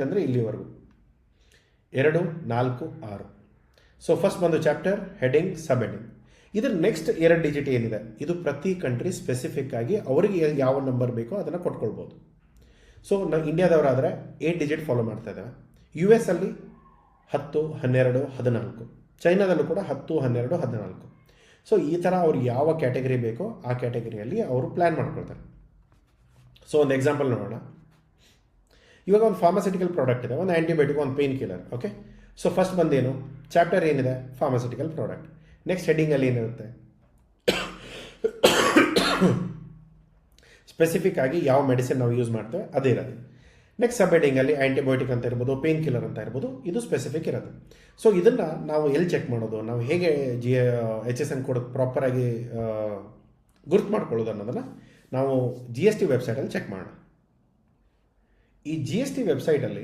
ಅಂದರೆ ಇಲ್ಲಿವರೆಗೂ 2, 4, 6. So first ಬಂದು ಚಾಪ್ಟರ್, ಹೆಡಿಂಗ್, ಸಬ್ ಹೆಡಿಂಗ್. ಇದರ ನೆಕ್ಸ್ಟ್ 2 ಡಿಜಿಟ್ ಏನಿದೆ ಇದು ಪ್ರತಿ ಕಂಟ್ರಿ ಸ್ಪೆಸಿಫಿಕ್ ಆಗಿ ಅವರಿಗೆ ಯಾವ ನಂಬರ್ ಬೇಕೋ ಅದನ್ನು ಕೊಟ್ಕೊಳ್ಬೋದು. ಸೊ ನಾವು ಇಂಡಿಯಾದವರಾದರೆ 8 ಡಿಜಿಟ್ ಫಾಲೋ ಮಾಡ್ತಾ ಇದ್ದೇವೆ. US ಅಲ್ಲಿ 10, 12, 14. ಚೈನಾದಲ್ಲೂ ಕೂಡ 10, 12, 14. ಸೊ ಈ ಥರ ಅವ್ರಿಗೆ ಯಾವ ಕ್ಯಾಟಗರಿ ಬೇಕೋ ಆ ಕ್ಯಾಟಗರಿಯಲ್ಲಿ ಅವರು ಪ್ಲ್ಯಾನ್ ಮಾಡ್ಕೊಳ್ತಾರೆ. ಸೊ ಒಂದು ಎಕ್ಸಾಂಪಲ್ ನೋಡೋಣ. ಇವಾಗ ಒಂದು ಫಾರ್ಮಾಸ್ಯೂಟಿಕಲ್ ಪ್ರಾಡಕ್ಟ್ ಇದೆ, ಒಂದು ಆ್ಯಂಟಿಬಯೋಟಿಕ್, ಒಂದು pain killer. Okay, so first ಬಂದೇನು ಚಾಪ್ಟರ್ ಏನಿದೆ ಫಾರ್ಮಾಸ್ಯೂಟಿಕಲ್ ಪ್ರಾಡಕ್ಟ್. ನೆಕ್ಸ್ಟ್ ಹೆಡ್ಡಿಂಗಲ್ಲಿ ಏನಿರುತ್ತೆ ಸ್ಪೆಸಿಫಿಕ್ ಆಗಿ ಯಾವ ಮೆಡಿಸಿನ್ ನಾವು ಯೂಸ್ ಮಾಡ್ತೇವೆ ಅದೇ ಇರೋದು. ನೆಕ್ಸ್ಟ್ ಸಬ್ ಹೆಡ್ಡಿಂಗಲ್ಲಿ ಆ್ಯಂಟಿಬಯೋಟಿಕ್ ಅಂತ ಇರ್ಬೋದು, ಪೇನ್ ಕಿಲ್ಲರ್ ಅಂತ ಇರ್ಬೋದು, ಇದು ಸ್ಪೆಸಿಫಿಕ್ ಇರೋದು. ಸೊ ಇದನ್ನು ನಾವು ಎಲ್ಲಿ ಚೆಕ್ ಮಾಡೋದು, ನಾವು ಹೇಗೆ HSN ಕೋಡ್ ಪ್ರಾಪರಾಗಿ ಗುರ್ತು ಮಾಡ್ಕೊಳ್ಳೋದು ಅನ್ನೋದನ್ನು ನಾವು GST ವೆಬ್ಸೈಟಲ್ಲಿ ಚೆಕ್ ಮಾಡೋಣ. ಈ GST ವೆಬ್ಸೈಟಲ್ಲಿ